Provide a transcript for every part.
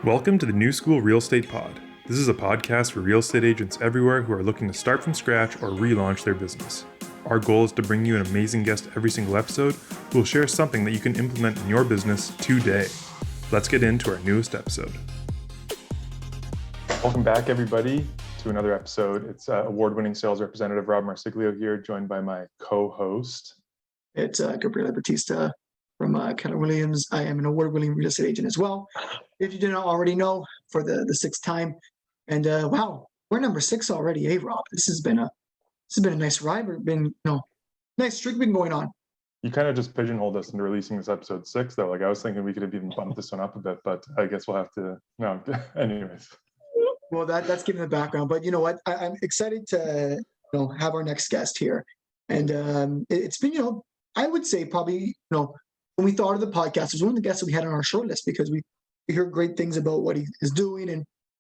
Welcome to the New School Real Estate Pod. This is a podcast for real estate agents everywhere who are looking to start from scratch or relaunch their business. Our goal is to bring you an amazing guest every single episode who will share something that you can implement in your business today. Let's get into our newest episode. Welcome back, everybody, to another episode. It's award-winning sales representative Rob Marsiglio here, joined by my co-host. It's Gabriela Batista from Keller Williams. I am an award-winning real estate agent as well, if you didn't already know, for the sixth time. And wow, we're number 6 already, Rob? This has been a nice ride. We've been nice streak been going on. You kind of just pigeonholed us into releasing this episode 6, though. Like, I was thinking we could have even bumped this one up a bit, but I guess we'll have to. No, anyways. Well, that's giving the background, but you know what? I'm excited to have our next guest here, and it's been I would say probably when we thought of the podcast, it was one of the guests that we had on our short list because we hear great things about what he is doing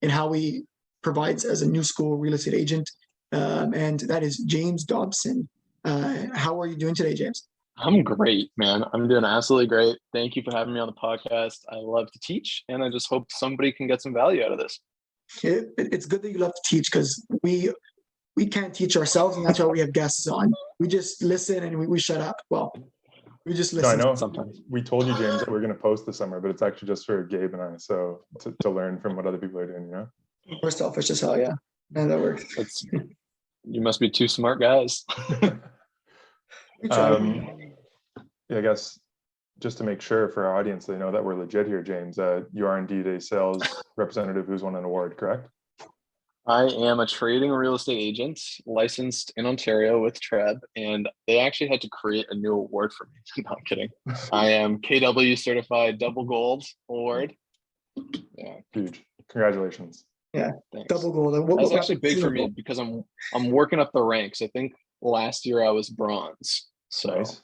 and how he provides as a new school real estate agent. And that is James Dobson. How are you doing today, James? I'm great, man. I'm doing absolutely great. Thank you for having me on the podcast. I love to teach, and I just hope somebody can get some value out of this. It's good that you love to teach because we can't teach ourselves, and that's why we have guests on. We just listen and we shut up. Well, we just listen. No, I know. Sometimes We told you, James, that we're going to post this summer, but it's actually just for Gabe and I. So to learn from what other people are doing, We're selfish as hell, yeah. And that works. You must be two smart guys. I guess just to make sure for our audience, they know that we're legit here, James. You are indeed a sales representative who's won an award, correct? I am a trading real estate agent licensed in Ontario with TREB, and they actually had to create a new award for me. No, I'm kidding. I am KW certified double gold award. Yeah. Huge. Congratulations. Yeah. Thanks. Double gold. That's actually big for me because I'm working up the ranks. I think last year I was bronze. So, nice.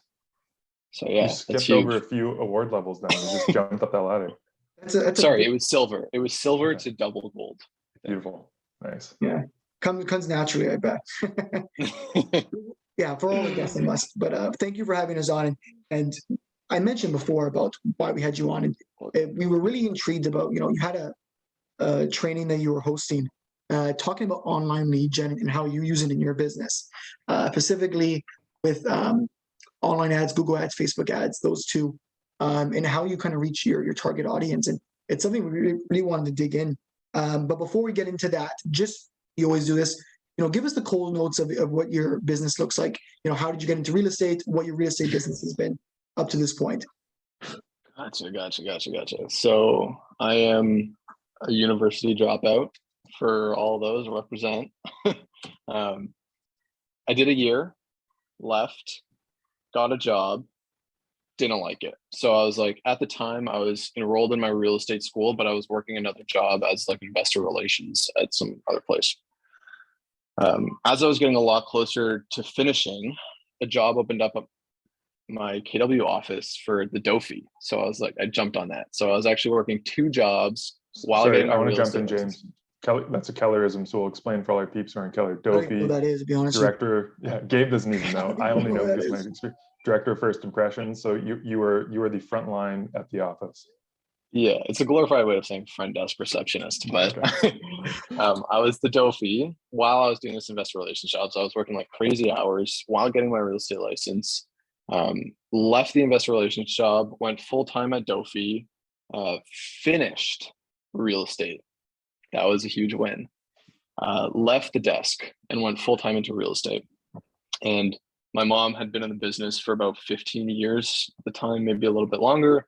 So yeah, you skipped over a few award levels then. You just jumped up that ladder. Sorry, it was silver. It was silver to double gold. Beautiful. Nice. Yeah. Comes naturally, I bet. Yeah, for all the guests, they must. But thank you for having us on. And I mentioned before about why we had you on. And we were really intrigued about, you had a training that you were hosting, talking about online lead gen and how you use it in your business, specifically with online ads, Google ads, Facebook ads, those two, and how you kind of reach your target audience. And it's something we really wanted to dig in. But before we get into that, you always do this, give us the cold notes of what your business looks like. How did you get into real estate? What your real estate business has been up to this point? Gotcha. So I am a university dropout for all those represent. I did a year, left, got a job, didn't like it. So I was like, at the time I was enrolled in my real estate school, but I was working another job as like investor relations at some other place. As I was getting a lot closer to finishing, a job opened up at my KW office for the DOFI. So I was like, I jumped on that. So I was actually working 2 jobs while getting my I want to real jump in, estate James. Kelly, that's a Kellerism, so we'll explain for all our peeps who are in Keller. I don't even know what that is, to be honest. Director. Yeah, Gabe doesn't even know. I only know because of my experience. Director of First Impressions. So you were the front line at the office. Yeah, it's a glorified way of saying front desk receptionist, but okay. I was the DOFI while I was doing this investor relations job. So I was working like crazy hours while getting my real estate license. Left the investor relations job, went full-time at DOFI, finished real estate. That was a huge win. Left the desk and went full-time into real estate. And my mom had been in the business for about 15 years at the time, maybe a little bit longer.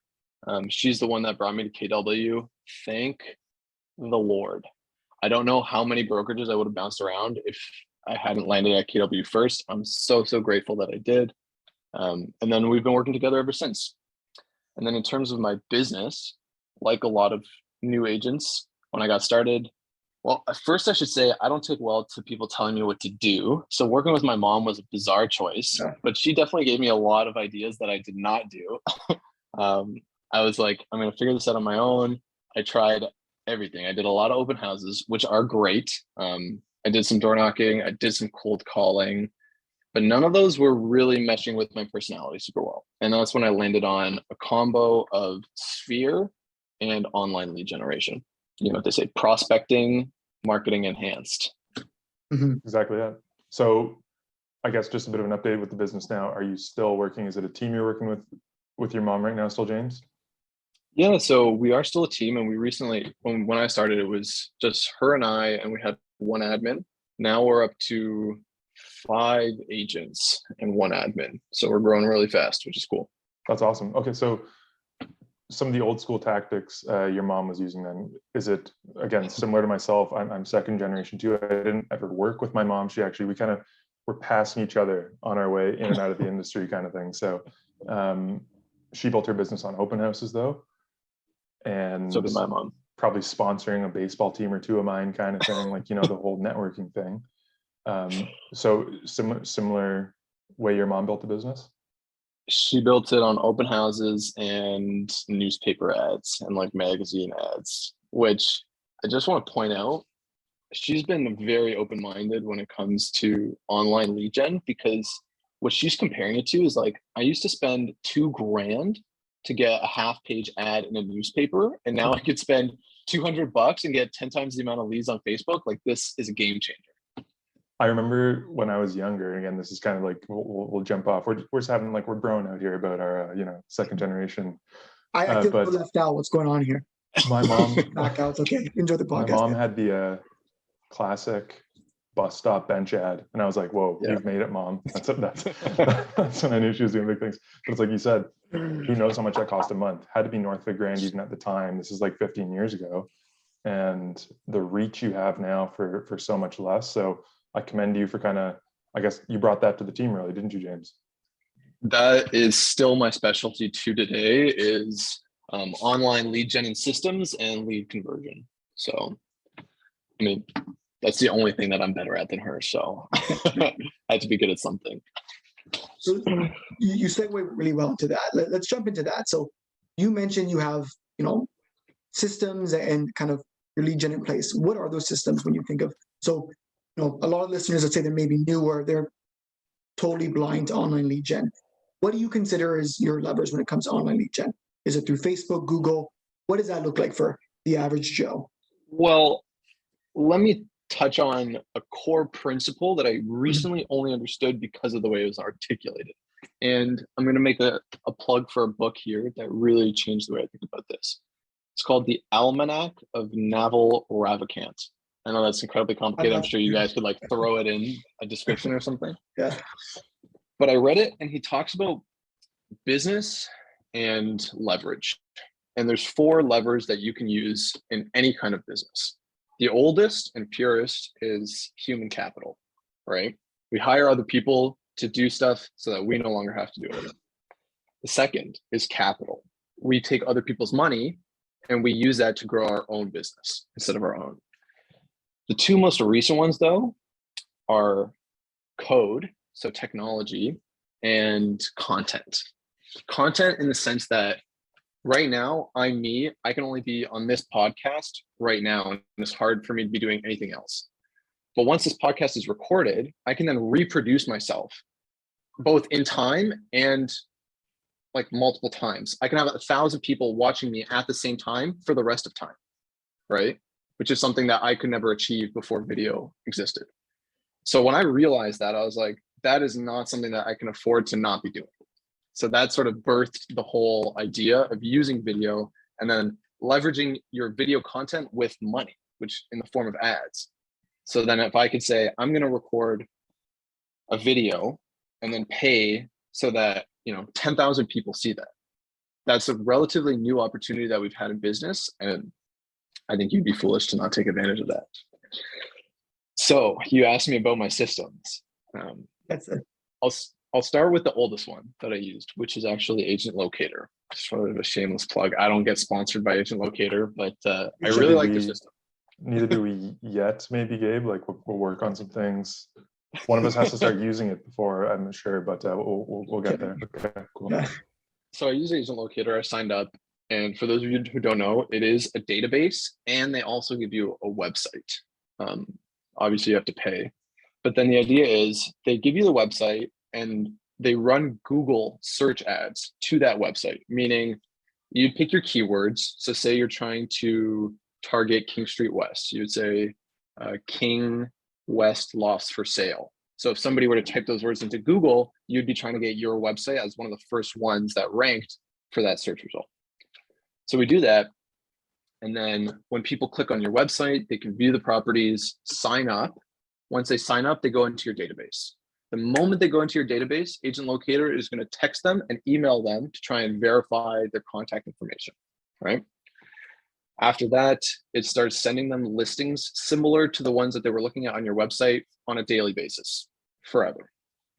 She's the one that brought me to KW. Thank the Lord. I don't know how many brokerages I would have bounced around if I hadn't landed at KW first. I'm so grateful that I did. And then we've been working together ever since. And then in terms of my business, like a lot of new agents, when I got started, well, at first I should say I don't take well to people telling me what to do. So working with my mom was a bizarre choice, but she definitely gave me a lot of ideas that I did not do. I was like, I'm going to figure this out on my own. I tried everything. I did a lot of open houses, which are great. I did some door knocking. I did some cold calling, but none of those were really meshing with my personality super well. And that's when I landed on a combo of Sphere and online lead generation. you know what they say, prospecting, marketing enhanced. Exactly that. So I guess just a bit of an update with the business now. Are you still working? Is it a team you're working with your mom right now still, James? Yeah, so we are still a team, and we recently, when I started, it was just her and I, and we had one admin. Now we're up to 5 agents and 1 admin. So we're growing really fast, which is cool. That's awesome. Okay, so some of the old school tactics your mom was using then, is it, again, similar to myself? I'm second generation too. I didn't ever work with my mom. We kind of were passing each other on our way in and out of the industry kind of thing. So she built her business on open houses though. And So did my mom. Probably sponsoring a baseball team or 2 of mine kind of thing, like, you know, the whole networking thing. So similar way your mom built the business? She built it on open houses and newspaper ads and like magazine ads, which I just want to point out, she's been very open-minded when it comes to online lead gen, because what she's comparing it to is like, I used to spend $2,000 to get a half-page ad in a newspaper, and now I could spend $200 and get 10 times the amount of leads on Facebook. Like, this is a game changer. I remember when I was younger, again, this is kind of like, we'll jump off. We're just having like, we're growing out here about our, you know, second generation. I feel left out. What's going on here? My mom, back out. Okay. Enjoy the podcast. My mom had the classic bus stop bench ad, and I was like, whoa, you've made it, Mom. That's when I knew she was doing big things. But it's like you said, who knows how much that cost a month? Had to be north of $1,000 even at the time. This is like 15 years ago, and the reach you have now for so much less. So I commend you for kind of, I guess you brought that to the team, really, didn't you, James? That is still my specialty to today, is online lead gen systems and lead conversion. So, I mean, that's the only thing that I'm better at than her. So I had to be good at something. So you segue really well into that. Let's jump into that. So you mentioned you have, you know, systems and kind of your lead gen in place. What are those systems when you think of, so, you know, a lot of listeners would say they're maybe new or they're totally blind to online lead gen. What do you consider as your levers when it comes to online lead gen? Is it through Facebook, Google? What does that look like for the average Joe? Well, let me touch on a core principle that I recently only understood because of the way it was articulated. And I'm going to make a plug for a book here that really changed the way I think about this. It's called The Almanac of Naval Ravikant. I know that's incredibly complicated. I'm sure you guys could like throw it in a description or something. Yeah. But I read it, and he talks about business and leverage. And there's 4 levers that you can use in any kind of business. The oldest and purest is human capital, right? We hire other people to do stuff so that we no longer have to do it. The second is capital. We take other people's money and we use that to grow our own business instead of our own. The 2 most recent ones, though, are code, so technology, and content. Content in the sense that right now, I can only be on this podcast right now, and it's hard for me to be doing anything else. But once this podcast is recorded, I can then reproduce myself, both in time and like multiple times. I can have 1,000 people watching me at the same time for the rest of time, right? Which is something that I could never achieve before video existed. So when I realized that, I was like, that is not something that I can afford to not be doing. So that sort of birthed the whole idea of using video and then leveraging your video content with money, which in the form of ads. So then if I could say, I'm going to record a video and then pay so that, 10,000 people see that. That's a relatively new opportunity that we've had in business. And I think you'd be foolish to not take advantage of that. So you asked me about my systems. That's it. I'll start with the oldest one that I used, which is actually Agent Locator. Just sort of a shameless plug. I don't get sponsored by Agent Locator, but I really like the system. Neither do we yet, maybe, Gabe. Like we'll work on some things. One of us has to start using it before, I'm sure, but we'll get there. Okay, cool. Yeah. So I use Agent Locator. I signed up. And for those of you who don't know, it is a database, and they also give you a website. Obviously, you have to pay. But then the idea is they give you the website, and they run Google search ads to that website, meaning you pick your keywords. So say you're trying to target King Street West. You would say King West lofts for sale. So if somebody were to type those words into Google, you'd be trying to get your website as one of the first ones that ranked for that search result. So we do that. And then when people click on your website, they can view the properties, sign up. Once they sign up, they go into your database. The moment they go into your database, Agent Locator is going to text them and email them to try and verify their contact information, right? After that, it starts sending them listings similar to the ones that they were looking at on your website on a daily basis forever,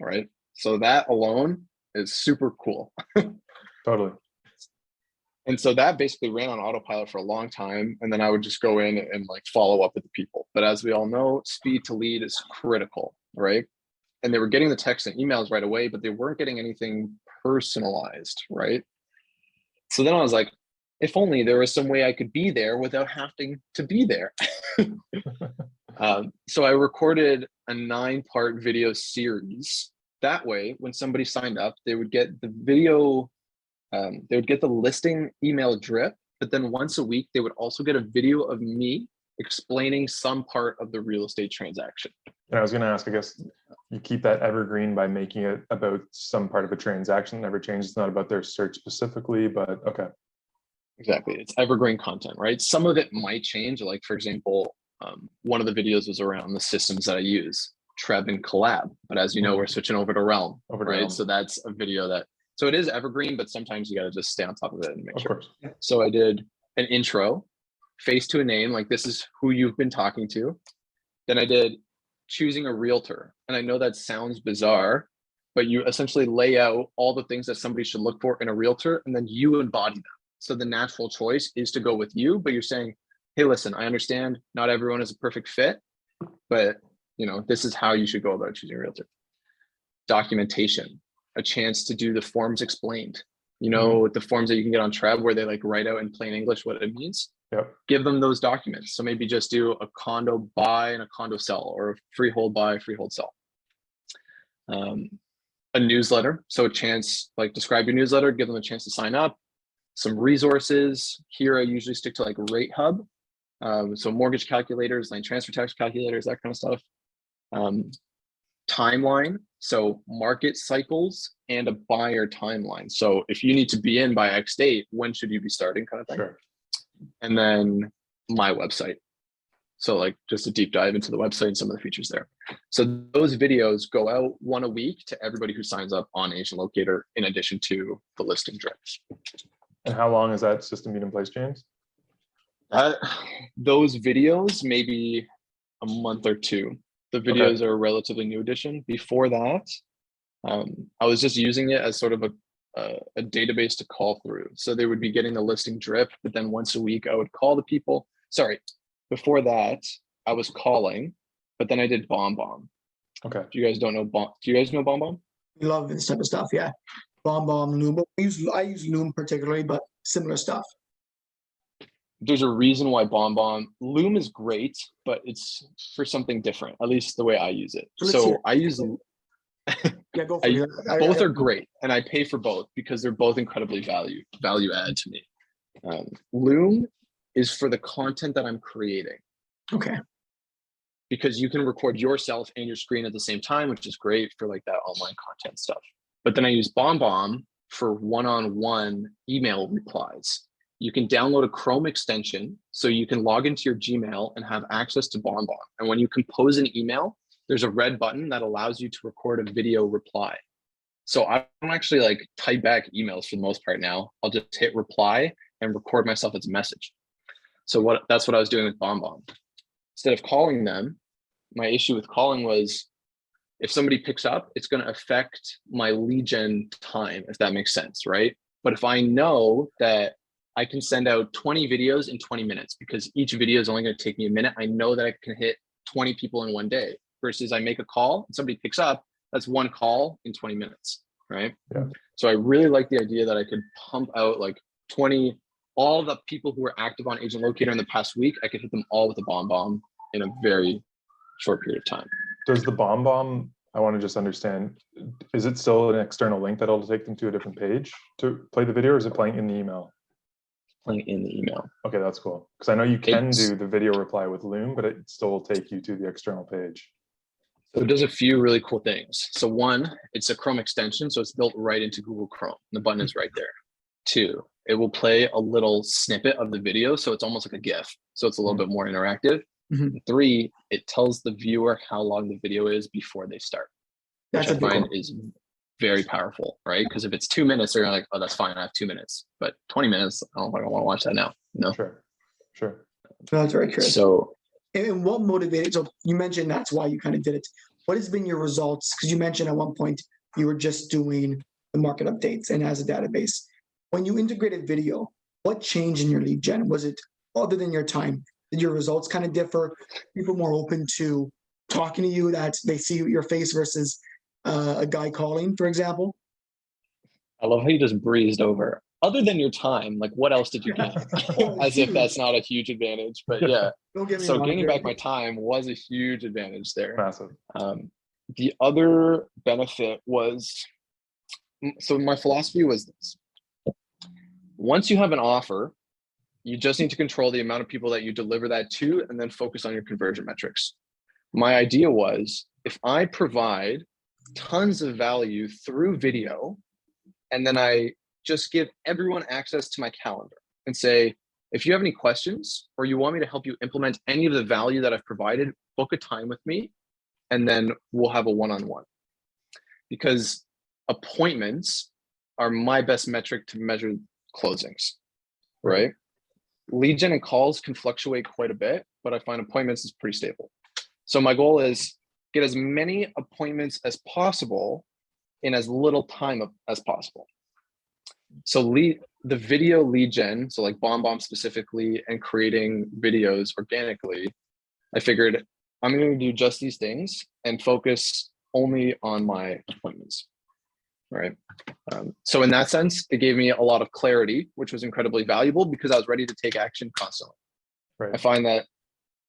all right? So that alone is super cool. Totally. And so that basically ran on autopilot for a long time. And then I would just go in and like follow up with the people. But as we all know, speed to lead is critical, right? And they were getting the texts and emails right away, but they weren't getting anything personalized, right? So then I was like, if only there was some way I could be there without having to be there. So I recorded a 9-part video series. That way, when somebody signed up, they would get the video, they would get the listing email drip, but then once a week, they would also get a video of me explaining some part of the real estate transaction. And I was going to ask, I guess you keep that evergreen by making it about some part of a transaction, never changes. It's not about their search specifically, but okay. Exactly. It's evergreen content, right? Some of it might change. Like, for example, one of the videos was around the systems that I use, Treb and Collab. But as you know, we're switching over to Realm, right? So that's a video that, so it is evergreen, but sometimes you got to just stay on top of it and make sure. So I did an intro, face to a name, like this is who you've been talking to. Then I did choosing a realtor. And I know that sounds bizarre, but you essentially lay out all the things that somebody should look for in a realtor, and then you embody them. So the natural choice is to go with you, but you're saying, hey, listen, I understand not everyone is a perfect fit, but you know, this is how you should go about choosing a realtor. Documentation, a chance to do the forms explained. You know, the forms that you can get on Treb where they like write out in plain English what it means. Yep. Give them those documents. So maybe just do a condo buy and a condo sell, or a freehold buy, freehold sell. A newsletter. So a chance, like describe your newsletter, give them a chance to sign up. Some resources. Here I usually stick to like Rate Hub. So mortgage calculators, like transfer tax calculators, that kind of stuff. Timeline. So market cycles and a buyer timeline. So if you need to be in by X date, when should you be starting, kind of thing. Sure. And then my website. So like just a deep dive into the website and some of the features there. So those videos go out one a week to everybody who signs up on Agent Locator, in addition to the listing drips. And how long has that system been in place, James? Those videos, maybe a month or two. The videos are a relatively new addition. Before that, I was just using it as sort of a database to call through. So they would be getting the listing drip, but then once a week I would call the people. Sorry, before that I was calling, but then I did BombBomb. Okay. Do you guys know BombBomb? We love this type of stuff, yeah. BombBomb, Loom. I use Loom particularly, but similar stuff. There's a reason why BombBomb. Loom is great, but it's for something different, at least the way I use it. So I use yeah, go for it. Both are great, and I pay for both because they're both incredibly value add to me. Loom is for the content that I'm creating. Okay. Because you can record yourself and your screen at the same time, which is great for like that online content stuff. But then I use BombBomb for one-on-one email replies. You can download a Chrome extension so you can log into your Gmail and have access to BombBomb. And when you compose an email, there's a red button that allows you to record a video reply. So I don't actually like type back emails for the most part now. I'll just hit reply and record myself as a message. So that's what I was doing with BombBomb. Instead of calling them, my issue with calling was if somebody picks up, it's going to affect my lead gen time, if that makes sense, right? But if I know that I can send out 20 videos in 20 minutes because each video is only going to take me a minute, I know that I can hit 20 people in one day versus I make a call and somebody picks up, that's one call in 20 minutes, right? Yeah. So I really like the idea that I could pump out like 20, all the people who were active on Agent Locator in the past week, I could hit them all with a BombBomb in a very short period of time. Does the BombBomb, I want to just understand, is it still an external link that'll take them to a different page to play the video, or is it playing in the email? playing in the email. Okay, that's cool. Because I know you can It's- do the video reply with Loom, but it still will take you to the external page. So it does a few really cool things. So one, it's a Chrome extension, so it's built right into Google Chrome. The button is right there. Two, it will play a little snippet of the video, so it's almost like a GIF. So it's a little bit more interactive. Mhm. Three, it tells the viewer how long the video is before they start, which That's I a big find one. is very powerful, right? Because if it's 2 minutes, they're like, oh, that's fine, I have 2 minutes. But 20 minutes, I don't want to watch that now. No. Sure. That's very curious. So And what motivated? So you mentioned that's why you kind of did it. What has been your results? Because you mentioned at one point you were just doing the market updates and as a database. When you integrated video, what changed in your lead gen? Was it other than your time? Did your results kind of differ? People more open to talking to you that they see your face versus a guy calling, for example? I love how you just breezed over. Other than your time, like what else did you gain? As if that's not a huge advantage, but yeah. Don't get me So wrong. gaining back my time was a huge advantage there. Massive. The other benefit was, so my philosophy was this. Once you have an offer, you just need to control the amount of people that you deliver that to and then focus on your conversion metrics. My idea was if I provide tons of value through video, and then I just give everyone access to my calendar and say, if you have any questions or you want me to help you implement any of the value that I've provided, book a time with me, and then we'll have a one-on-one. Because appointments are my best metric to measure closings, right? Lead gen and calls can fluctuate quite a bit, but I find appointments is pretty stable. So my goal is get as many appointments as possible in as little time as possible. So the video lead gen, so like BombBomb specifically, and creating videos organically, I figured I'm going to do just these things and focus only on my appointments, right? So in that sense, it gave me a lot of clarity, which was incredibly valuable because I was ready to take action constantly. I find that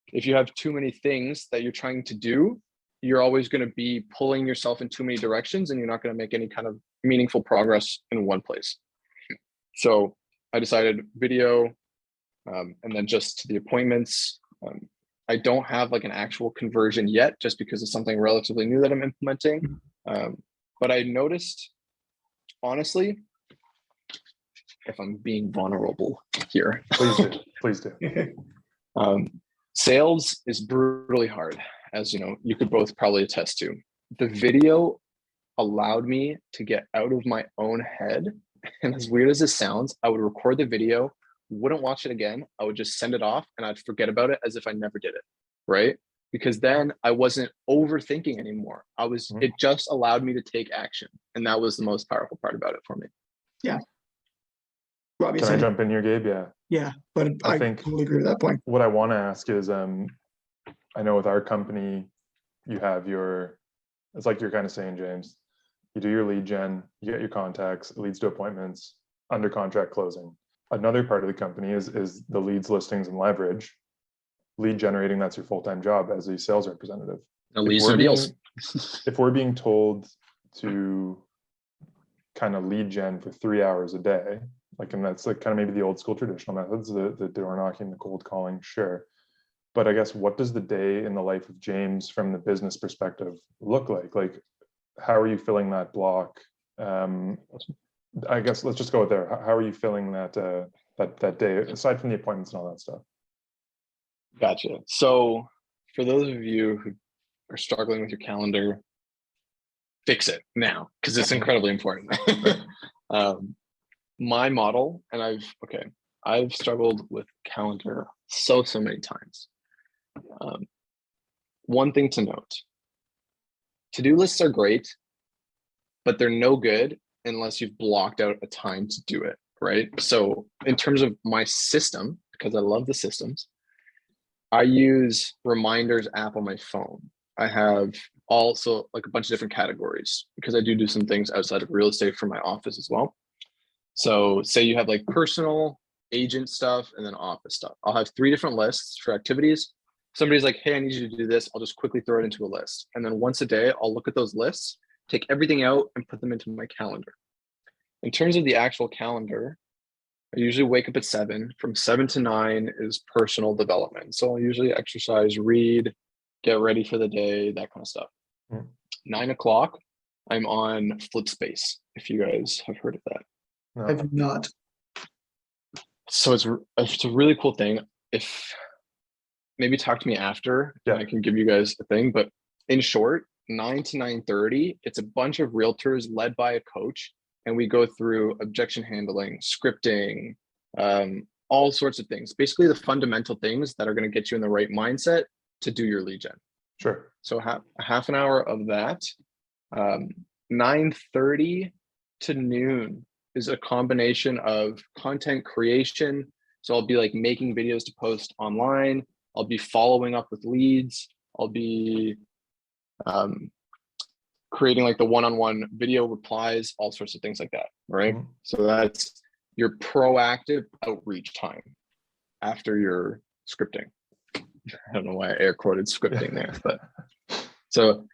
if you have too many things that you're trying to do, you're always going to be pulling yourself in too many directions and you're not going to make any kind of meaningful progress in one place. So I decided video, and then just the appointments. I don't have like an actual conversion yet, just because it's something relatively new that I'm implementing. But I noticed, honestly, if I'm being vulnerable here. Please do. Sales is brutally hard, as you know, you could both probably attest to. The video allowed me to get out of my own head. And as weird as this sounds, I would record the video, wouldn't watch it again. I would just send it off and I'd forget about it as if I never did it, right? Because then I wasn't overthinking anymore. It just allowed me to take action. And that was the most powerful part about it for me. Yeah. Rob, Can I jump in here, Gabe? Yeah. Yeah, but I think totally agree with that point. What I want to ask is, I know with our company, you have it's like you're kind of saying, James, you do your lead gen, you get your contacts, it leads to appointments, under contract closing. Another part of the company is the leads, listings, and leverage. Lead generating, that's your full-time job as a sales representative. Leads or deals. If we're being told to kind of lead gen for 3 hours a day, like, and that's like kind of maybe the old school traditional methods, the door knocking, the cold calling, sure. But I guess, what does the day in the life of James from the business perspective look like? Like, how are you filling that block? I guess let's just go there. How are you filling that day, aside from the appointments and all that stuff? Gotcha. So for those of you who are struggling with your calendar, fix it now, because it's incredibly important. My model, and I've struggled with calendar so many times. One thing to note, to-do lists are great, but they're no good unless you've blocked out a time to do it, right? So in terms of my system, because I love the systems, I use reminders app on my phone. I have also like a bunch of different categories because I do some things outside of real estate for my office as well. So say you have like personal, agent stuff, and then office stuff. I'll have 3 different lists for activities. Somebody's like, hey, I need you to do this. I'll just quickly throw it into a list. And then once a day, I'll look at those lists, take everything out and put them into my calendar. In terms of the actual calendar, I usually wake up at 7. From 7 to 9 is personal development. So I'll usually exercise, read, get ready for the day, that kind of stuff. 9 o'clock, I'm on Flipspace, if you guys have heard of that. No. I've not. So it's a really cool thing. If maybe talk to me after, and I can give you guys a thing. But in short, 9 to 9:30, it's a bunch of realtors led by a coach, and we go through objection handling, scripting, all sorts of things. Basically, the fundamental things that are going to get you in the right mindset to do your lead gen. Sure. So half an hour of that. 9:30 to noon is a combination of content creation. So I'll be like making videos to post online. I'll be following up with leads. I'll be creating like the one-on-one video replies, all sorts of things like that, right? So that's your proactive outreach time after your scripting. I don't know why I air quoted scripting there, but so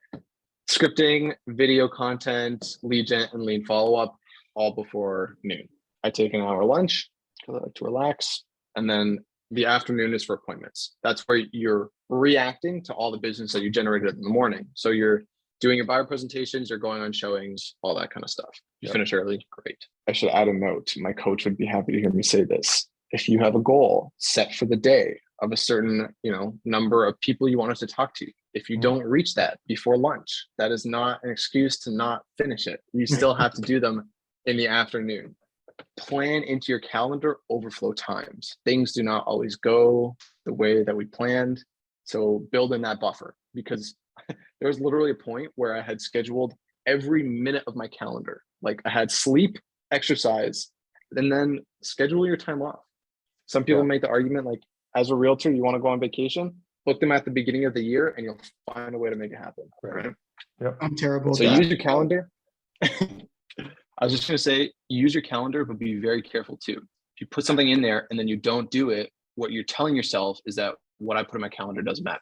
scripting, video content, lead gen, and lead follow-up all before noon. I take an hour lunch because I like to relax, and then the afternoon is for appointments. That's where you're reacting to all the business that you generated in the morning. So you're doing your buyer presentations, you're going on showings, all that kind of stuff. You finish early, great. I should add a note. My coach would be happy to hear me say this. If you have a goal set for the day of a certain, number of people you want us to talk to, if you don't reach that before lunch, that is not an excuse to not finish it. You still have to do them in the afternoon. Plan into your calendar overflow times. Things do not always go the way that we planned. So build in that buffer, because there was literally a point where I had scheduled every minute of my calendar. Like I had sleep, exercise, and then schedule your time off. Some people make the argument, like, as a realtor, you want to go on vacation, book them at the beginning of the year and you'll find a way to make it happen. Right? Yep. I'm terrible. So use your calendar. I was just going to say, use your calendar, but be very careful too. If you put something in there and then you don't do it, what you're telling yourself is that what I put in my calendar doesn't matter.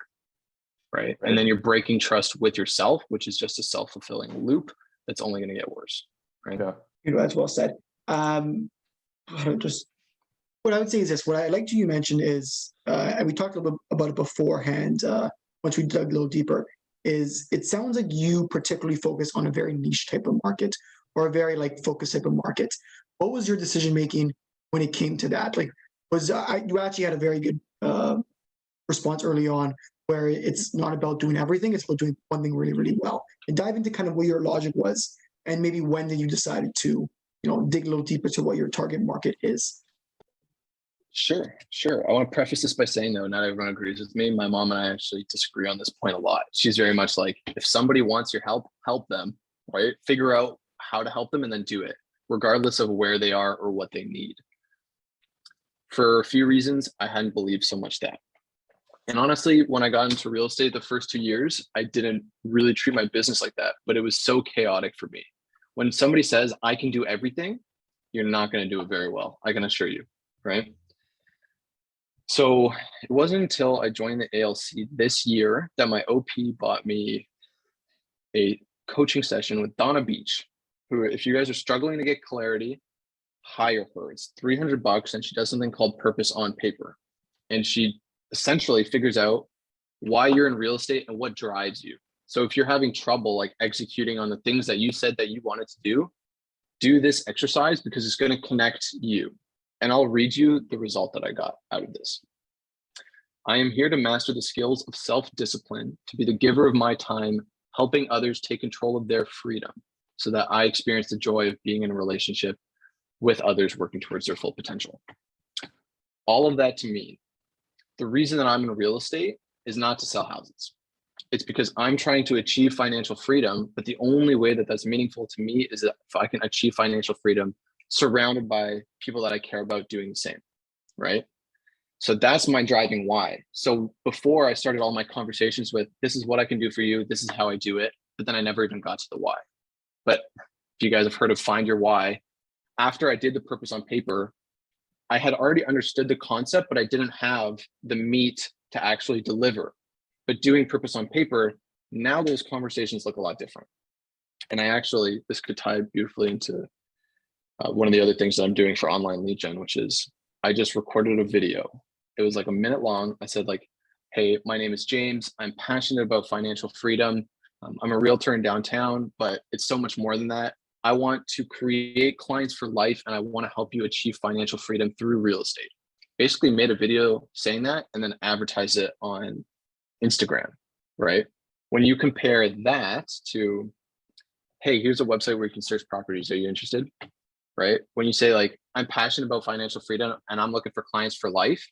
Right. And then you're breaking trust with yourself, which is just a self-fulfilling loop that's only going to get worse. Right. Yeah. That's well said. What I would say is this. What I like you mentioned is, and we talked a little bit about it beforehand, once we dug a little deeper, is it sounds like you particularly focus on a very niche type of market, or a very focused type of market. What was your decision making when it came to that? You actually had a very good response early on, where it's not about doing everything, it's about doing one thing really, really well. And dive into kind of what your logic was, and maybe when did you decide to, dig a little deeper to what your target market is. Sure. I want to preface this by saying, though, not everyone agrees with me. My mom and I actually disagree on this point a lot. She's very much like, if somebody wants your help, help them, right? Figure out how to help them and then do it, regardless of where they are or what they need. For a few reasons, I hadn't believed so much that. And honestly, when I got into real estate the first 2 years, I didn't really treat my business like that, but it was so chaotic for me. When somebody says, I can do everything, you're not going to do it very well. I can assure you, right? So it wasn't until I joined the ALC this year that my OP bought me a coaching session with Donna Beach, who, if you guys are struggling to get clarity, hire her. It's $300, and she does something called Purpose on Paper. And she essentially figures out why you're in real estate and what drives you. So if you're having trouble executing on the things that you said that you wanted to do this exercise, because it's going to connect you. And I'll read you the result that I got out of this. I am here to master the skills of self-discipline, to be the giver of my time, helping others take control of their freedom, so that I experience the joy of being in a relationship with others working towards their full potential. All of that to me, the reason that I'm in real estate is not to sell houses. It's because I'm trying to achieve financial freedom, but the only way that that's meaningful to me is that if I can achieve financial freedom surrounded by people that I care about doing the same, right? So that's my driving why. So before I started all my conversations with, this is what I can do for you, this is how I do it, but then I never even got to the why. But if you guys have heard of Find Your Why, after I did the Purpose on Paper, I had already understood the concept, but I didn't have the meat to actually deliver. But doing Purpose on Paper, now those conversations look a lot different. And this could tie beautifully into one of the other things that I'm doing for online lead gen, which is I just recorded a video. It was like a minute long. I said like, hey, my name is James. I'm passionate about financial freedom. I'm a realtor in downtown, but it's so much more than that. I want to create clients for life, and I want to help you achieve financial freedom through real estate. Basically made a video saying that and then advertise it on Instagram, right? When you compare that to, hey, here's a website where you can search properties. Are you interested? Right? When you say like, I'm passionate about financial freedom and I'm looking for clients for life,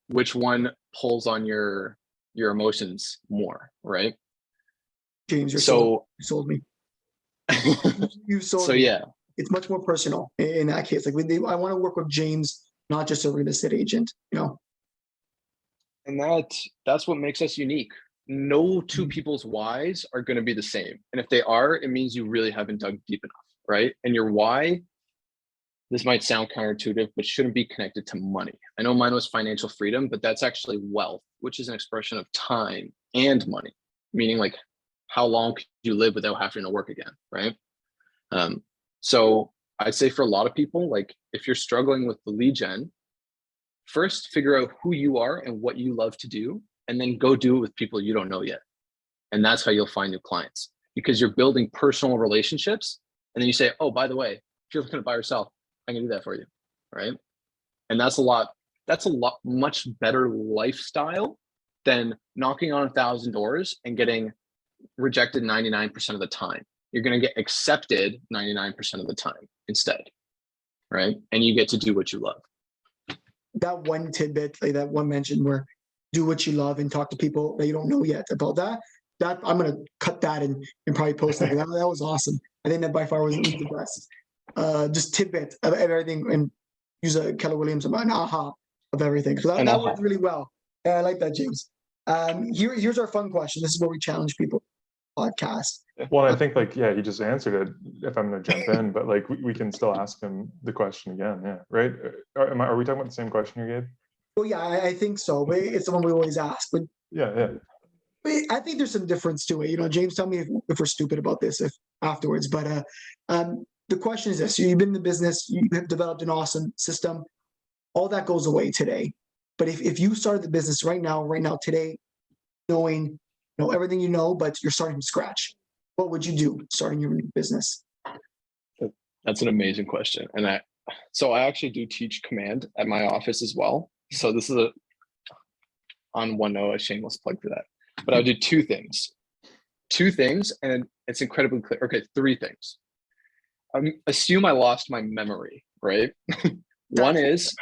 which one pulls on your emotions more, right? James, you sold me. You sold so me. yeah, It's much more personal in that case. Like I want to work with James, not just a real estate agent, you know. And that's what makes us unique. No two people's whys are going to be the same. And if they are, it means you really haven't dug deep enough, right? And your why, this might sound counterintuitive, but shouldn't be connected to money. I know mine was financial freedom, but that's actually wealth, which is an expression of time and money, meaning like how long could you live without having to work again, right? So I'd say for a lot of people, like if you're struggling with the lead gen, first figure out who you are and what you love to do, and then go do it with people you don't know yet. And that's how you'll find new clients, because you're building personal relationships. And then you say, oh, by the way, if you're looking to buy or sell, I can do that for you, right? And that's a lot much better lifestyle than knocking on 1,000 doors and getting rejected 99% of the time. You're going to get accepted 99% of the time instead, right? And you get to do what you love. That one tidbit, like that one mention where do what you love and talk to people that you don't know yet about that I'm going to cut that and probably post that. That was awesome. I think that by far was the best. Just tidbit of everything, and use a Keller Williams, an aha of everything. So that worked really well. I like that, James. Here's our fun question. This is where we challenge people. Podcast. Well, I think like, yeah, he just answered it if I'm going to jump in, but like we can still ask him the question again. Yeah. Right. Are we talking about the same question you gave? Well, yeah, I think so. But it's the one we always ask. But yeah. But I think there's some difference to it. You know, James, tell me if we're stupid about this afterwards. But the question is this: you've been in the business, you have developed an awesome system. All that goes away today. But if you started the business right now, today, knowing everything you know, but you're starting from scratch, what would you do starting your new business? That's an amazing question. And I actually do teach command at my office as well. So this is on one note, a shameless plug for that. But I would do two things, and it's incredibly clear. Okay, three things. Assume I lost my memory, right? One is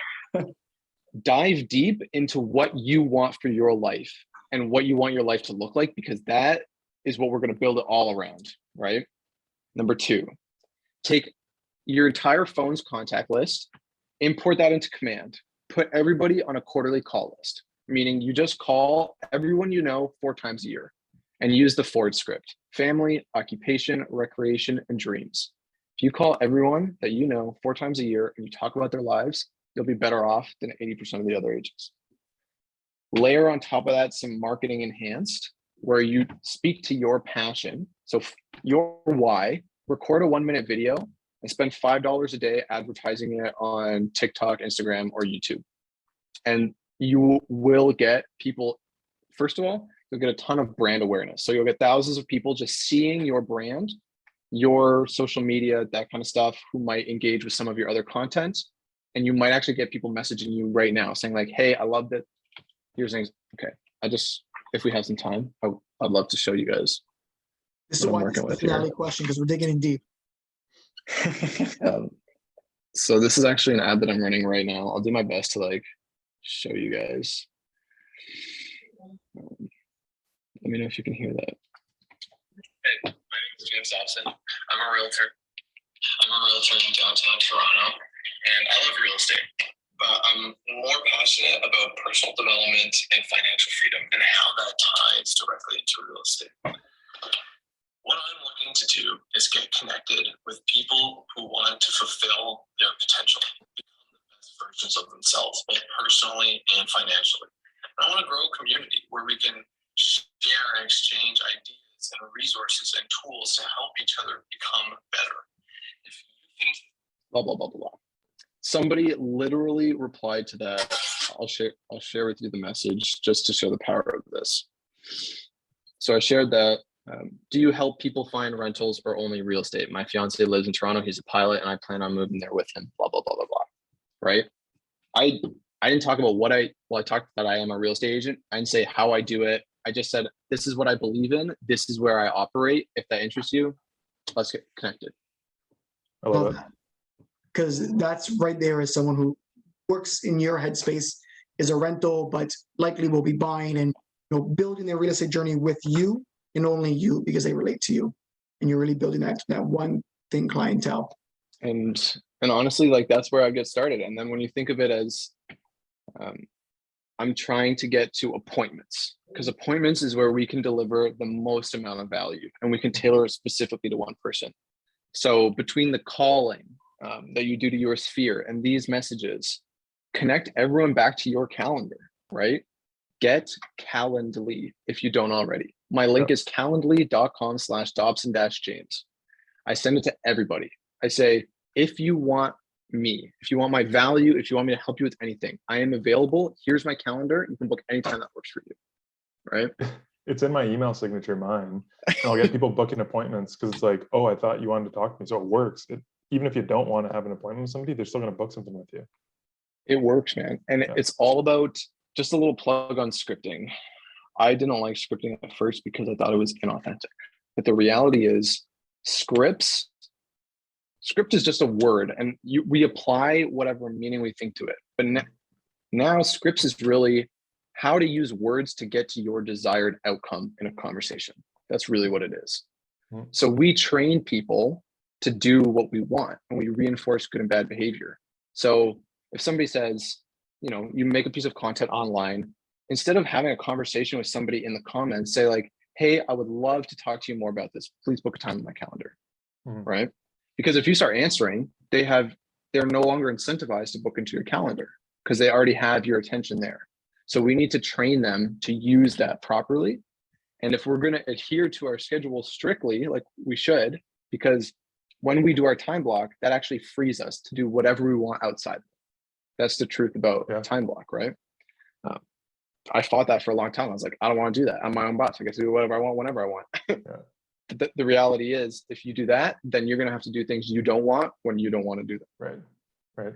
dive deep into what you want for your life and what you want your life to look like, because that is what we're going to build it all around, right? Number two, take your entire phone's contact list, import that into command, put everybody on a quarterly call list, meaning you just call everyone you know 4 times a year and use the Ford script: family, occupation, recreation, and dreams. If you call everyone that you know 4 times a year and you talk about their lives, you'll be better off than 80% of the other agents. Layer on top of that some marketing enhanced, where you speak to your passion. So your why, record a 1-minute video and spend $5 a day advertising it on TikTok, Instagram, or YouTube. And you will get people, first of all, you'll get a ton of brand awareness. So you'll get thousands of people just seeing your brand, your social media, that kind of stuff, who might engage with some of your other content. And you might actually get people messaging you right now saying like, hey, I loved it. Here's things. Okay. If we have some time, I'd love to show you guys. This is why this is a finale question, because we're digging in deep. So this is actually an ad that I'm running right now. I'll do my best to like show you guys. Let me know if you can hear that. Hey, my name is James Dobson. I'm a realtor in downtown Toronto, and I love real estate, but I'm more passionate about personal development and financial freedom and how that ties directly into real estate. What I'm looking to do is get connected with people who want to fulfill their potential, become the best versions of themselves, both personally and financially. And I want to grow a community where we can share and exchange ideas and resources and tools to help each other become better. If you think blah, blah, blah, blah, blah. Somebody literally replied to that. I'll share with you the message just to show the power of this. So I shared that. Do you help people find rentals or only real estate? My fiance lives in Toronto. He's a pilot and I plan on moving there with him, blah, blah, blah, blah, blah. Right? I didn't talk about I talked that I am a real estate agent. I didn't say how I do it. I just said, this is what I believe in. This is where I operate. If that interests you, let's get connected. I love it. Because that's right there as someone who works in your headspace, is a rental, but likely will be buying and building their real estate journey with you and only you, because they relate to you. And you're really building that one thing clientele. And honestly, like that's where I get started. And then when you think of it as I'm trying to get to appointments, because appointments is where we can deliver the most amount of value and we can tailor it specifically to one person. So between the calling that you do to your sphere and these messages, connect everyone back to your calendar, right? Get Calendly if you don't already. My link is calendly.com/Dobson-James. I send it to everybody. I say, if you want me, if you want my value, if you want me to help you with anything, I am available. Here's my calendar. You can book anytime that works for you, right? It's in my email signature, mine. And I'll get people booking appointments because it's like, oh, I thought you wanted to talk to me. So it works. Even if you don't want to have an appointment with somebody, they're still going to book something with you. It works, man. And it's all about, just a little plug on scripting. I didn't like scripting at first because I thought it was inauthentic. But the reality is script is just a word, and we apply whatever meaning we think to it. But now scripts is really how to use words to get to your desired outcome in a conversation. That's really what it is. Mm-hmm. So we train people to do what we want, and we reinforce good and bad behavior. So if somebody says, you make a piece of content online, instead of having a conversation with somebody in the comments, say like, hey, I would love to talk to you more about this. Please book a time in my calendar, right? Because if you start answering, they're no longer incentivized to book into your calendar because they already have your attention there. So we need to train them to use that properly. And if we're going to adhere to our schedule strictly, like we should, because when we do our time block, that actually frees us to do whatever we want outside. That's the truth about time block, right? I fought that for a long time. I was like, I don't want to do that. I'm my own boss. I get to do whatever I want, whenever I want. The reality is, if you do that, then you're going to have to do things you don't want when you don't want to do them. Right.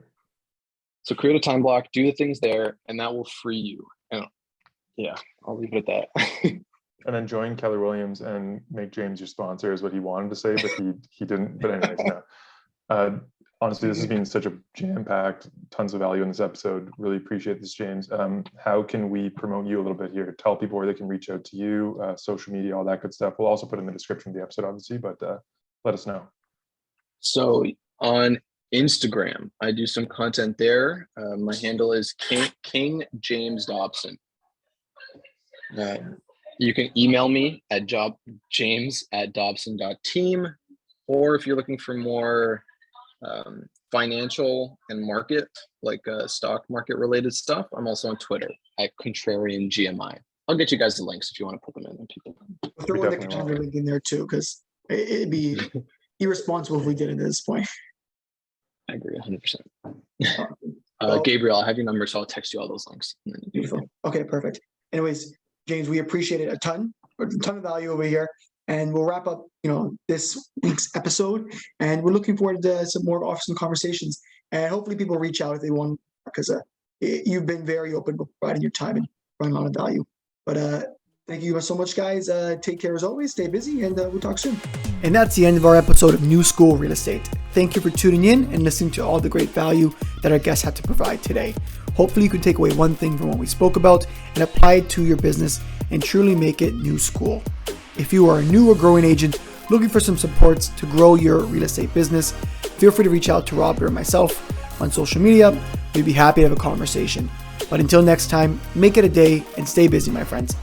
So create a time block, do the things there, and that will free you. And I'll leave it at that. And then join Keller Williams and make James your sponsor is what he wanted to say, but he didn't. But anyways, no. Honestly, this has been such a jam-packed, tons of value in this episode. Really appreciate this, James. How can we promote you a little bit here? Tell people where they can reach out to you, social media, all that good stuff. We'll also put in the description of the episode, obviously, but let us know. So on Instagram, I do some content there. My handle is King James Dobson. You can email me at james@dobson.team, or if you're looking for more financial and market, like stock market related stuff, I'm also on Twitter at Contrarian GMI. I'll get you guys the links if you want to put them in. People throw in the calendar link in there too, because it'd be irresponsible if we did it at this point. I agree 100%. Gabriel, I have your number, so I'll text you all those links. Beautiful. Okay, perfect. Anyways, James, we appreciate it a ton of value over here. And we'll wrap up, this week's episode. And we're looking forward to some more awesome conversations. And hopefully people reach out if they want, because you've been very open with providing your time and providing a lot of value. But thank you so much, guys. Take care as always. Stay busy, and we'll talk soon. And that's the end of our episode of New School Real Estate. Thank you for tuning in and listening to all the great value that our guests had to provide today. Hopefully you can take away one thing from what we spoke about and apply it to your business and truly make it new school. If you are a new or growing agent looking for some supports to grow your real estate business, feel free to reach out to Rob or myself on social media. We'd be happy to have a conversation. But until next time, make it a day and stay busy, my friends.